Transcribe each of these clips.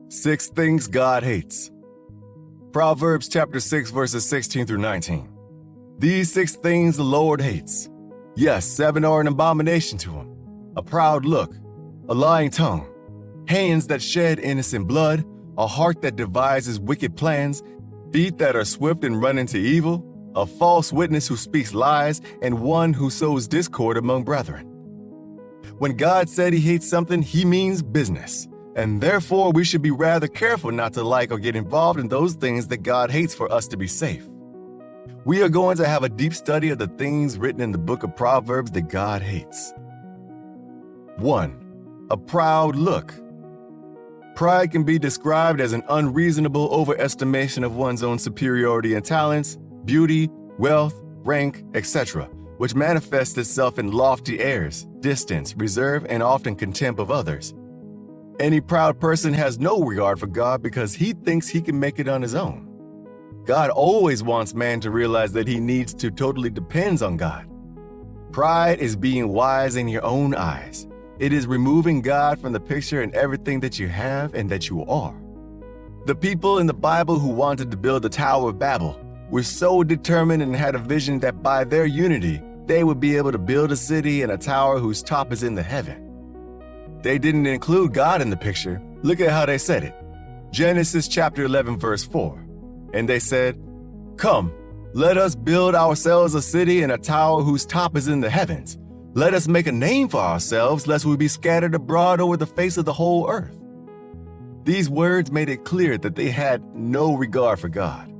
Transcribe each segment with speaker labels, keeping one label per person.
Speaker 1: 6 things God hates. Proverbs chapter 6 verses 16 through 19. These 6 things the Lord hates. Yes, 7 are an abomination to him. A proud look, a lying tongue, hands that shed innocent blood, a heart that devises wicked plans, feet that are swift and run into evil, a false witness who speaks lies, and one who sows discord among brethren. When God said he hates something, he means business. And therefore, we should be rather careful not to like or get involved in those things that God hates for us to be safe. We are going to have a deep study of the things written in the book of Proverbs that God hates. 1. A proud look. Pride can be described as an unreasonable overestimation of one's own superiority in talents, beauty, wealth, rank, etc., which manifests itself in lofty airs, distance, reserve, and often contempt of others. Any proud person has no regard for God because he thinks he can make it on his own. God always wants man to realize that he needs to totally depends on God. Pride is being wise in your own eyes. It is removing God from the picture in everything that you have and that you are. The people in the Bible who wanted to build the Tower of Babel were so determined and had a vision that by their unity, they would be able to build a city and a tower whose top is in the heaven. They didn't include God in the picture. Look at how they said it. Genesis chapter 11 verse 4. And they said, "Come, let us build ourselves a city and a tower whose top is in the heavens. Let us make a name for ourselves, lest we be scattered abroad over the face of the whole earth." These words made it clear that they had no regard for God.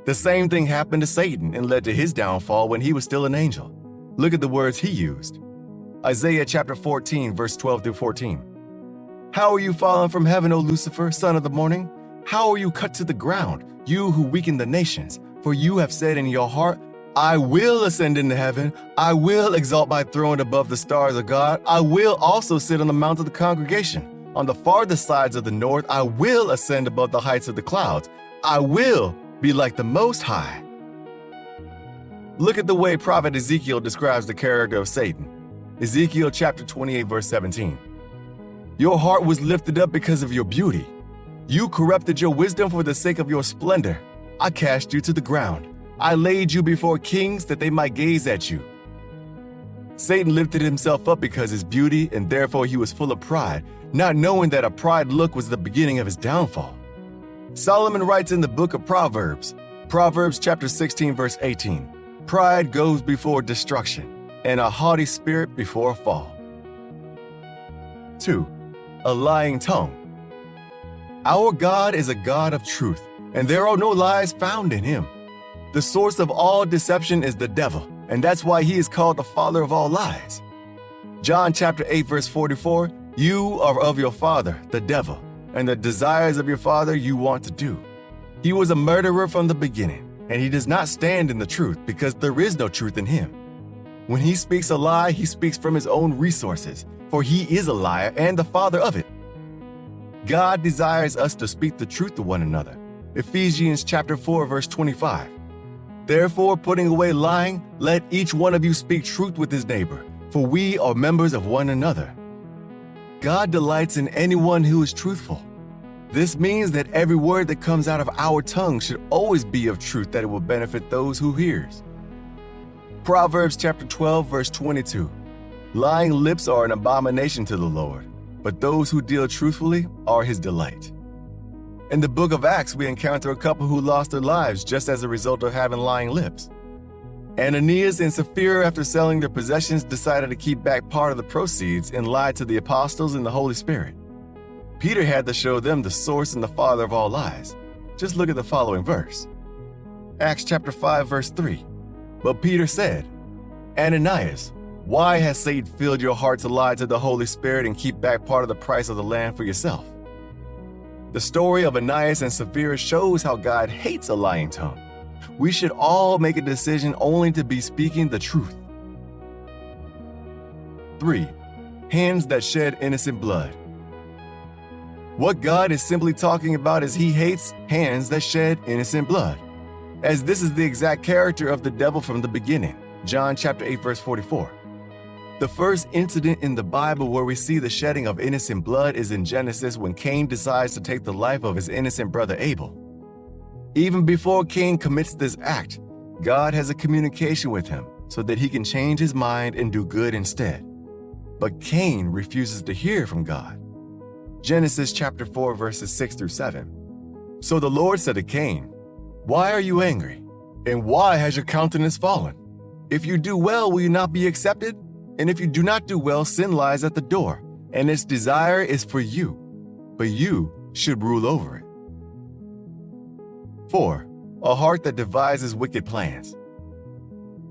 Speaker 1: The same thing happened to Satan and led to his downfall when he was still an angel. Look at the words he used. Isaiah chapter 14, verse 12 through 14. "How are you fallen from heaven, O Lucifer, son of the morning? How are you cut to the ground, you who weaken the nations? For you have said in your heart, I will ascend into heaven. I will exalt my throne above the stars of God. I will also sit on the mount of the congregation. On the farthest sides of the north, I will ascend above the heights of the clouds. I will be like the Most High." Look at the way prophet Ezekiel describes the character of Satan. Ezekiel chapter 28 verse 17. "Your heart was lifted up because of your beauty. You corrupted your wisdom for the sake of your splendor. I cast you to the ground. I laid you before kings that they might gaze at you." Satan lifted himself up because of his beauty, and therefore he was full of pride, not knowing that a pride look was the beginning of his downfall. Solomon writes in the book of Proverbs, Proverbs chapter 16 verse 18, "Pride goes before destruction, and a haughty spirit before a fall." 2. A lying tongue. Our God is a God of truth, and there are no lies found in him. The source of all deception is the devil, and that's why he is called the father of all lies. John chapter 8 verse 44, "You are of your father, the devil, and the desires of your father you want to do." He was a murderer from the beginning, and he does not stand in the truth because there is no truth in him. When he speaks a lie, he speaks from his own resources, for he is a liar and the father of it. God desires us to speak the truth to one another. Ephesians chapter 4 verse 25. "Therefore, putting away lying, let each one of you speak truth with his neighbor, for we are members of one another." God delights in anyone who is truthful. This means that every word that comes out of our tongue should always be of truth, that it will benefit those who hears. Proverbs chapter 12 verse 22. "Lying lips are an abomination to the Lord, but those who deal truthfully are his delight." In the book of Acts, we encounter a couple who lost their lives just as a result of having lying lips. Ananias and Sapphira, after selling their possessions, decided to keep back part of the proceeds and lied to the apostles and the Holy Spirit. Peter had to show them the source and the father of all lies. Just look at the following verse. Acts chapter 5 verse 3. "But Peter said, Ananias, why has Satan filled your heart to lie to the Holy Spirit and keep back part of the price of the land for yourself?" The story of Ananias and Sapphira shows how God hates a lying tongue. We should all make a decision only to be speaking the truth. 3. Hands that shed innocent blood. What God is simply talking about is he hates hands that shed innocent blood, as this is the exact character of the devil from the beginning. John chapter 8 verse 44. The first incident in the Bible where we see the shedding of innocent blood is in Genesis when Cain decides to take the life of his innocent brother Abel. Even before Cain commits this act, God has a communication with him so that he can change his mind and do good instead. But Cain refuses to hear from God. Genesis chapter 4 verses 6 through 7. So the Lord said to Cain, "Why are you angry? And why has your countenance fallen? If you do well, will you not be accepted? And if you do not do well, sin lies at the door, and its desire is for you, but you should rule over it." 4. A heart that devises wicked plans.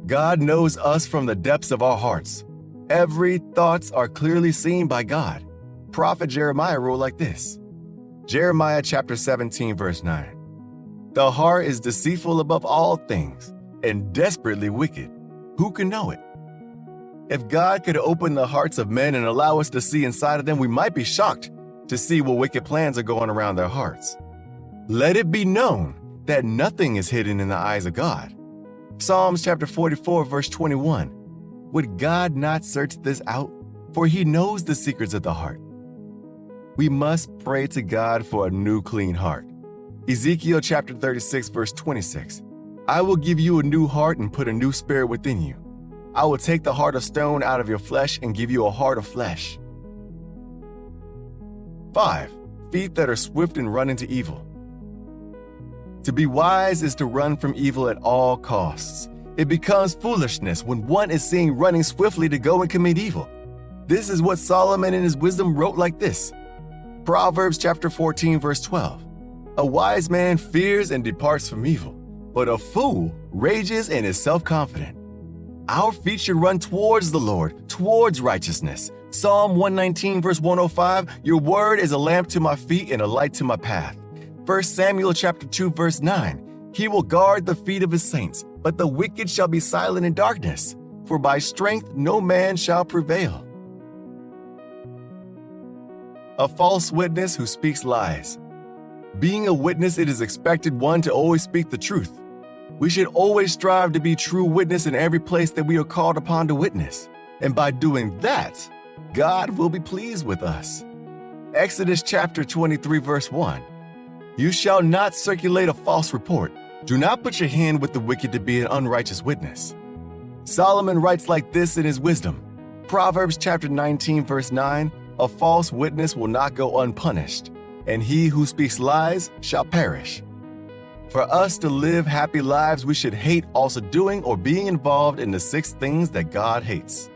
Speaker 1: God knows us from the depths of our hearts. Every thoughts are clearly seen by God. Prophet Jeremiah wrote like this. Jeremiah chapter 17 verse 9. The heart is deceitful above all things and desperately wicked. Who can know it? If God could open the hearts of men and allow us to see inside of them, we might be shocked to see what wicked plans are going around their hearts. Let it be known that nothing is hidden in the eyes of God. Psalms chapter 44 verse 21. Would God not search this out? For he knows the secrets of the heart. We must pray to God for a new clean heart. Ezekiel chapter 36 verse 26. I will give you a new heart and put a new spirit within you. I will take the heart of stone out of your flesh and give you a heart of flesh. 5. Feet that are swift and run into evil. To be wise is to run from evil at all costs. It becomes foolishness when one is seen running swiftly to go and commit evil. This is what Solomon in his wisdom wrote like this. Proverbs chapter 14 verse 12. A wise man fears and departs from evil, but a fool rages and is self-confident. Our feet should run towards the Lord, towards righteousness. Psalm 119 verse 105, your word is a lamp to my feet and a light to my path. 1 Samuel chapter 2 verse 9, he will guard the feet of his saints, but the wicked shall be silent in darkness, for by strength no man shall prevail. A false witness who speaks lies. Being a witness, it is expected one to always speak the truth. We should always strive to be true witness in every place that we are called upon to witness. And by doing that, God will be pleased with us. Exodus chapter 23 verse 1. You shall not circulate a false report. Do not put your hand with the wicked to be an unrighteous witness. Solomon writes like this in his wisdom. Proverbs chapter 19 verse 9. A false witness will not go unpunished, and he who speaks lies shall perish. For us to live happy lives, we should hate also doing or being involved in the 6 things that God hates.